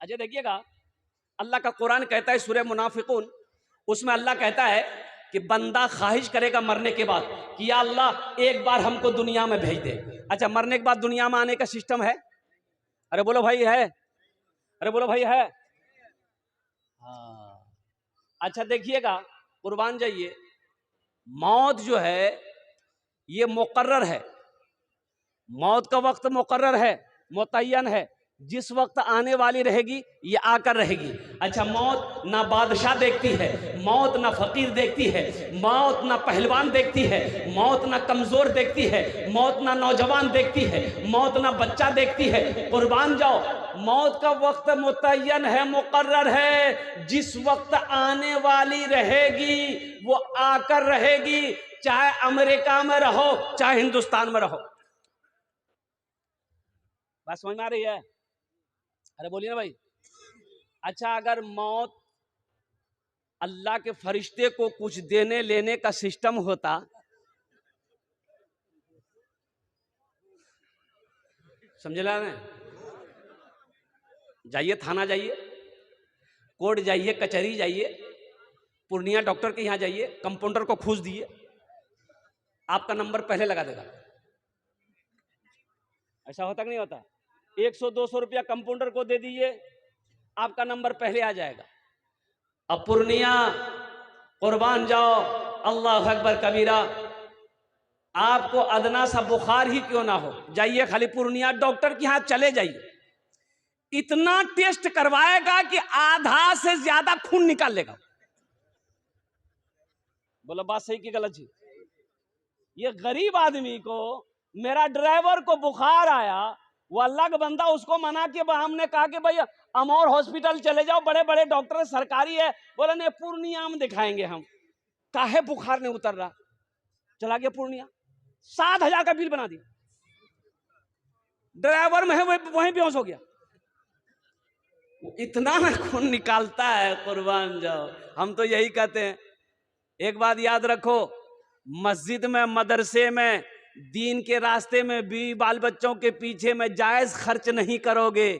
अच्छा देखिएगा, अल्लाह का कुरान कहता है सूरह मुनाफिकून, उसमें अल्लाह कहता है कि बंदा ख्वाहिश करेगा मरने के बाद कि या अल्लाह एक बार हमको दुनिया में भेज दे। अच्छा, मरने के बाद दुनिया में आने का सिस्टम है? अरे बोलो भाई है? अरे बोलो भाई है? हाँ। अच्छा देखिएगा, कुर्बान जाइए, मौत जो है ये मुकर्रर है, मौत का वक्त मुकर्रर है, मुतय्यन है, जिस वक्त आने वाली रहेगी ये आकर रहेगी। अच्छा, मौत ना बादशाह देखती है, मौत ना फकीर देखती है, मौत ना पहलवान देखती है, मौत ना कमजोर देखती है, मौत ना नौजवान देखती है, मौत ना बच्चा देखती है। कुर्बान जाओ, मौत का वक्त मुतय्यन है, मुकर्रर है, जिस वक्त आने वाली रहेगी वो आकर रहेगी, चाहे अमेरिका में रहो चाहे हिंदुस्तान में रहो। बात समझ में आ रही है? अरे बोलिए ना भाई। अच्छा, अगर मौत अल्लाह के फरिश्ते को कुछ देने लेने का सिस्टम होता, समझ ला ना, जाइए थाना, जाइए कोर्ट, जाइए कचहरी, जाइए पूर्णिया डॉक्टर के यहां जाइए, कंपाउंडर को खूस दिए, आपका नंबर पहले लगा देगा। ऐसा होता कि नहीं होता? 100-200 रुपया कंपाउंडर को दे दीजिए, आपका नंबर पहले आ जाएगा। अब पूर्णिया, कुर्बान जाओ, अल्लाह अकबर कबीरा, आपको अदना सा बुखार ही क्यों ना हो, जाइए खाली पूर्णिया डॉक्टर के यहां चले जाइए, इतना टेस्ट करवाएगा कि आधा से ज्यादा खून निकाल लेगा। बोलो बात सही की गलत जी? ये गरीब आदमी को, मेरा ड्राइवर को बुखार आया, वो अल्लाह का बंदा, उसको मना के हमने कहा कि भाई अमौर हॉस्पिटल चले जाओ, बड़े बड़े डॉक्टर सरकारी है, बोले नहीं पूर्णिया में दिखाएंगे हम। काहे बुखार नहीं उतर रहा, चला गया पूर्णिया, 7,000 का बिल बना दिया, ड्राइवर में है वहीं बेहोश हो गया। इतना खून निकालता है, कुर्बान जाओ। हम तो यही कहते हैं, एक बात याद रखो, मस्जिद में, मदरसे में, दीन के रास्ते में भी बाल बच्चों के पीछे में जायज खर्च नहीं करोगे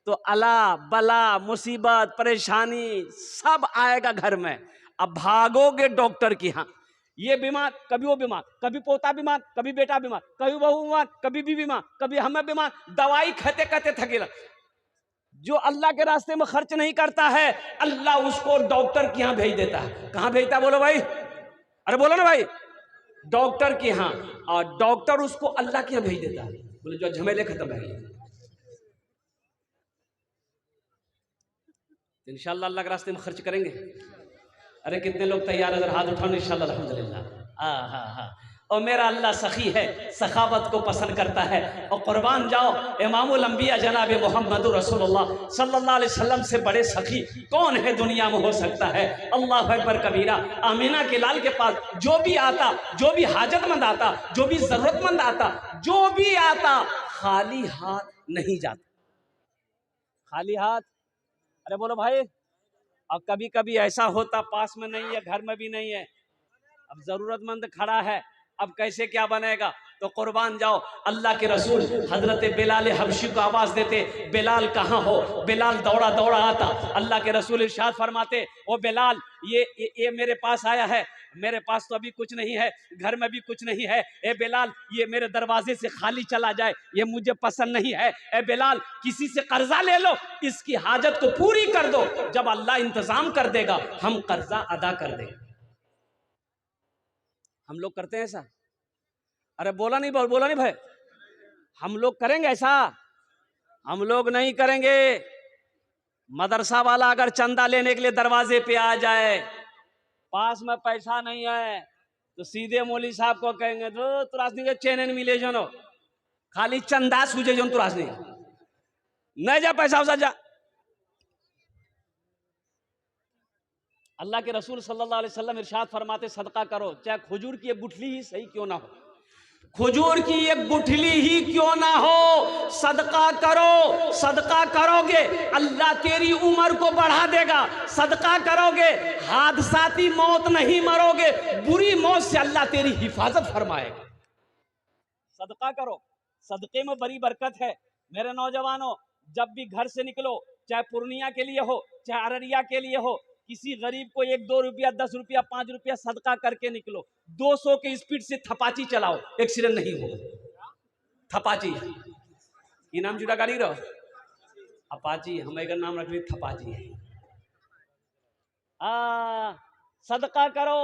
तो अला बला मुसीबत परेशानी सब आएगा घर में। अब भागोगे डॉक्टर की, हाँ ये बीमार, कभी वो बीमार, कभी पोता बीमार, कभी बेटा बीमार, कभी बहू बीमार, कभी भी बीमार, कभी हमें बीमार, दवाई खाते खाते थकेला। जो अल्लाह के रास्ते में खर्च नहीं करता है, अल्लाह उसको डॉक्टर के यहाँ भेज देता है। कहाँ भेजता है बोलो भाई? अरे बोलो ना भाई, डॉक्टर के यहाँ, और डॉक्टर उसको अल्लाह के यहाँ भेज देता है। बोले जो झमेले खत्म है, इंशाल्लाह अल्लाह के रास्ते में खर्च करेंगे। अरे कितने लोग तैयार, अगर हाथ उठाओ इंशाल्लाह अल्हम्दुलिल्लाह। हाँ हाँ, और मेरा अल्लाह सखी है, सखावत को पसंद करता है। और कुर्बान जाओ, इमामुल अंबिया जनाब मोहम्मद रसूलुल्लाह सल्लल्लाहु अलैहि वसल्लम से बड़े सखी कौन है दुनिया में हो सकता है? अल्लाह अकबर कबीरा। आमीना के लाल के पास जो भी आता, जो भी हाजतमंद आता, जो भी जरूरतमंद आता, जो भी आता, खाली हाथ नहीं जाता, खाली हाथ। अरे बोलो भाई। अब कभी कभी ऐसा होता, पास में नहीं है, घर में भी नहीं है, अब जरूरतमंद खड़ा है, अब कैसे क्या बनेगा? तो कुर्बान जाओ, अल्लाह के रसूल हजरत बिलाल हबशी को आवाज देते, बिलाल कहाँ हो? बिलाल दौड़ा दौड़ा आता, अल्लाह के रसूल इरशाद फरमाते, ओ बिलाल ये मेरे पास आया है, मेरे पास तो अभी कुछ नहीं है, घर में भी कुछ नहीं है, ए बिलाल ये मेरे दरवाजे से खाली चला जाए, ये मुझे पसंद नहीं है, ए बिलाल किसी से कर्जा ले लो, इसकी हाजत को पूरी कर दो, जब अल्लाह इंतजाम कर देगा हम कर्जा अदा कर देंगे। हम लोग करते हैं ऐसा? अरे बोला नहीं भाई, हम लोग करेंगे ऐसा? हम लोग नहीं करेंगे। मदरसा वाला अगर चंदा लेने के लिए दरवाजे पे आ जाए, पास में पैसा नहीं है, तो सीधे मौली साहब को कहेंगे तो तुरासनी के चैनन मिले जनो, खाली चंदा सूझे जो तुरासनी नहीं जा, पैसा उसा जा। अल्लाह के रसूल सल्लल्लाहु अलैहि वसल्लम इरशाद फरमाते, सदका करो, चाहे खजूर की एक गुठली ही सही क्यों ना हो, खजूर की एक गुठली ही क्यों ना हो, सदका करो। सदका करोगे अल्लाह तेरी उम्र को बढ़ा देगा, सदका करोगे हादसाती मौत नहीं मरोगे, बुरी मौत से अल्लाह तेरी हिफाजत फरमाएगा। सदका करो, सदके में बड़ी बरकत है। मेरे नौजवानों, जब भी घर से निकलो चाहे पूर्णिया के लिए हो, चाहे अररिया के लिए हो, किसी गरीब को 1-2 रुपया, 10 रुपया, 5 रुपया सदका करके निकलो। 200 की स्पीड से थपाची चलाओ, एक्सीडेंट नहीं होगा। थपाची ये नाम जुड़ा गाड़ी रहो, अपाची हमें नाम रख ली थपाची है। सदका करो,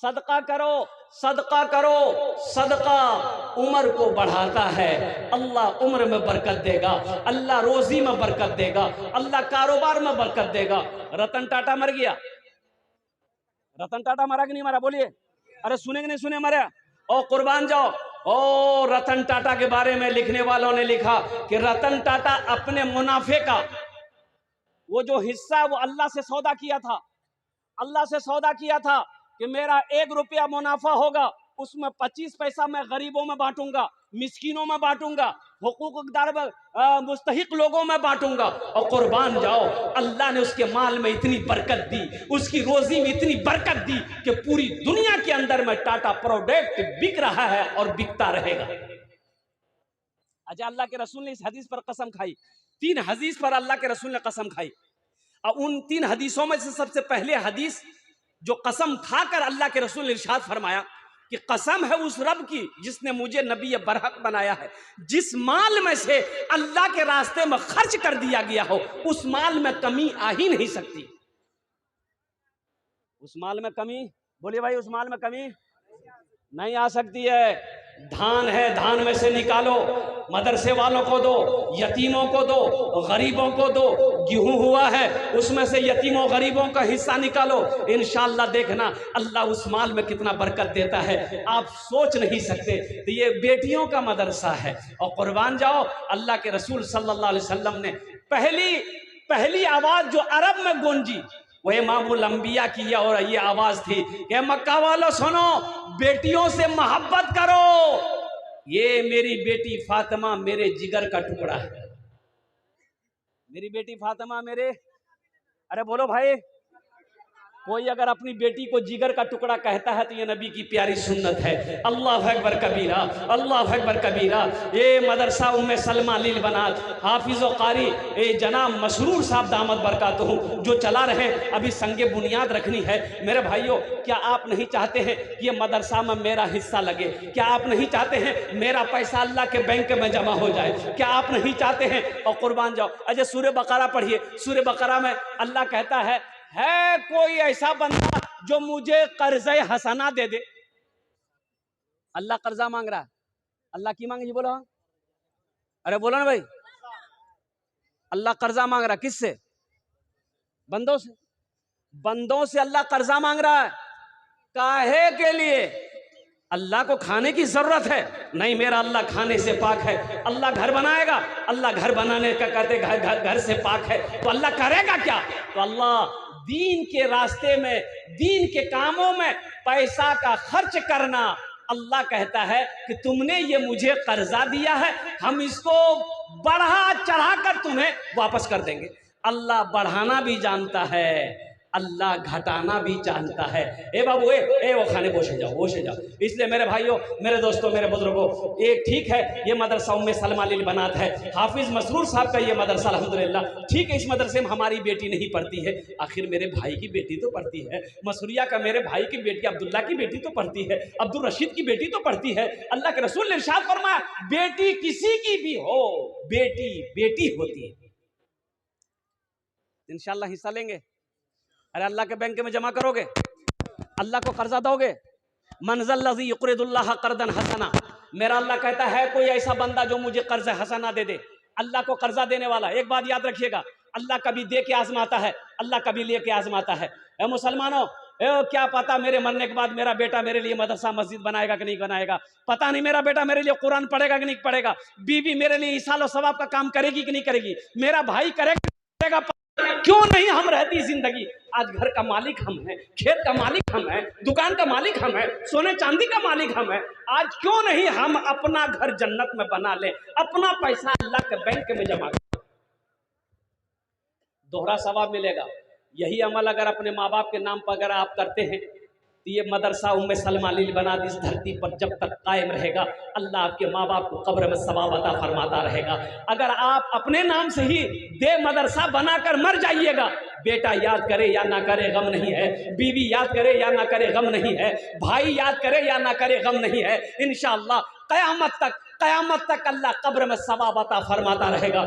सदका करो, सदका करो। सदका उम्र को बढ़ाता है, अल्लाह उम्र में बरकत देगा, अल्लाह रोजी में बरकत देगा, अल्लाह कारोबार में बरकत देगा। रतन टाटा मर गया, रतन टाटा मरा कि नहीं मरा बोलिए? अरे सुने कि नहीं सुने? मरा। ओ कुर्बान जाओ। ओ रतन टाटा के बारे में लिखने वालों ने लिखा कि रतन टाटा अपने मुनाफे का वो जो हिस्सा वो अल्लाह से सौदा किया था, अल्लाह से सौदा किया था कि मेरा 1 रुपया मुनाफा होगा, उसमें 25 पैसा मैं गरीबों में बांटूंगा, मिस्किनों में बांटूंगा, हुकूकदार मुस्तहिक लोगों में बांटूंगा। और कुर्बान जाओ, अल्लाह ने उसके माल में इतनी बरकत दी, उसकी रोजी में इतनी बरकत दी कि पूरी दुनिया के अंदर में टाटा प्रोडक्ट बिक रहा है और बिकता रहेगा। अच्छा, अल्लाह के रसूल ने इस हदीस पर कसम खाई, 3 हदीस पर अल्लाह के रसूल ने कसम खाई। और उन 3 हदीसों में से सबसे पहले हदीस जो कसम खाकर अल्लाह के रसूल ने इरशाद फरमाया कि कसम है उस रब की जिसने मुझे नबी बरहक बनाया है, जिस माल में से अल्लाह के रास्ते में खर्च कर दिया गया हो उस माल में कमी आ ही नहीं सकती। उस माल में कमी, बोलिए भाई, उस माल में कमी नहीं आ सकती है। धान है, धान में से निकालो, मदरसे वालों को दो, यतीमों को दो, गरीबों को दो। गेहूं हुआ है, उसमें से यतीमों गरीबों का हिस्सा निकालो, इंशाअल्लाह देखना अल्लाह उस माल में कितना बरकत देता है, आप सोच नहीं सकते। तो ये बेटियों का मदरसा है। और कुर्बान जाओ, अल्लाह के रसूल सल्लल्लाहु अलैहि वसल्लम ने पहली आवाज जो अरब में गूंजी वो इमामुल अंबिया की और ये आवाज थी कि मक्का वालों सुनो, बेटियों से मोहब्बत करो, ये मेरी बेटी फातिमा मेरे जिगर का टुकड़ा है। मेरी बेटी फातिमा मेरे, अरे बोलो भाई, कोई अगर अपनी बेटी को जिगर का टुकड़ा कहता है तो ये नबी की प्यारी सुन्नत है। अल्लाह अकबर कबीरा, अल्लाह अकबर कबीरा। ये मदरसा उम्मे सलमा लील बनात हाफिज व कारी जनाब मसरूर साहब दामद बरकातहू जो चला रहे, अभी संगे बुनियाद रखनी है। मेरे भाइयों, क्या आप नहीं चाहते हैं कि ये मदरसा में मेरा हिस्सा लगे? क्या आप नहीं चाहते हैं मेरा पैसा अल्लाह के बैंक में जमा हो जाए? क्या आप नहीं चाहते हैं? और कुर्बान जाओ, अजय सूरह बकरा पढ़िए, सूरह बकरा में अल्लाह कहता है कोई ऐसा बंदा जो मुझे कर्ज़े हसना दे दे। अल्लाह कर्जा मांग रहा है, अल्लाह की मांगी? बोलो, अरे बोलो ना भाई, अल्लाह कर्जा मांग रहा है किससे? बंदों से। बंदों से अल्लाह कर्जा मांग रहा है, काहे के लिए? अल्लाह को खाने की जरूरत है? नहीं, मेरा अल्लाह खाने से पाक है। अल्लाह घर बनाएगा, अल्लाह घर बनाने का कहते घर से पाक है, तो अल्लाह करेगा क्या? तो अल्लाह दीन के रास्ते में, दीन के कामों में पैसा का खर्च करना, अल्लाह कहता है कि तुमने ये मुझे कर्जा दिया है, हम इसको बढ़ा चढ़ा कर तुम्हें वापस कर देंगे। अल्लाह बढ़ाना भी जानता है, अल्लाह घटाना भी जानता है। ए बाबू, ए वो खाने बोशे जाओ। इसलिए मेरे भाइयों, मेरे दोस्तों, मेरे बुजुर्गों, ये ठीक है, ये मदरसा उम्मे सलमा लील बनात है, हाफिज मसरूर साहब का ये मदरसा अल्हम्दुलिल्लाह ठीक है। इस मदरसे में हमारी बेटी नहीं पढ़ती है, आखिर मेरे भाई की बेटी तो पढ़ती है। मसूरिया का मेरे भाई की बेटी अब्दुल्ला की बेटी तो पढ़ती है, अब्दुल रशीद की बेटी तो पढ़ती है। अल्लाह के रसूल ने इरशाद फरमाया, बेटी किसी की भी हो, बेटी बेटी होती है। इंशाअल्लाह हिस्सा लेंगे। अरे अल्लाह के बैंक में जमा करोगे, अल्लाह को कर्जा दोगे। मनज़ल लज़ी युक़रिदुल्लाह क़र्ज़न हसना, मेरा अल्लाह कहता है कोई ऐसा बंदा जो मुझे कर्ज हसना दे दे। अल्लाह को कर्जा देने वाला, एक बात याद रखिएगा, अल्लाह कभी दे के आजमाता है, अल्लाह कभी ले के आजमाता है। ए मुसलमानों, क्या पता मेरे मरने के बाद मेरा बेटा मेरे लिए मदरसा मस्जिद बनाएगा कि नहीं बनाएगा, पता नहीं मेरा बेटा मेरे लिए कुरान पढ़ेगा कि नहीं पढ़ेगा, बीवी मेरे लिए इसाल और सवाब का काम करेगी कि नहीं करेगी, मेरा भाई करेगा, क्यों नहीं हम रहती जिंदगी। आज घर का मालिक हम हैं, खेत का मालिक हम हैं, दुकान का मालिक हम हैं, सोने चांदी का मालिक हम हैं। आज क्यों नहीं हम अपना घर जन्नत में बना लें, अपना पैसा अल्लाह के बैंक में जमा करें, दोहरा सवाब मिलेगा। यही अमल अगर अपने माँ बाप के नाम पर अगर आप करते हैं तो ये मदरसा उम्मे सलमा लील बनात इस धरती पर जब तक कायम रहेगा, अल्लाह आपके माँ बाप को कब्र में सवाब अता फरमाता रहेगा। अगर आप अपने नाम से ही दे मदरसा बनाकर मर जाइएगा, बेटा याद करे या ना करे गम नहीं है, बीवी याद करे या ना करे गम नहीं है, भाई याद करे या ना करे गम नहीं है। इंशाअल्लाह क़यामत तक अल्लाह कब्र में सवाब अता फरमाता रहेगा।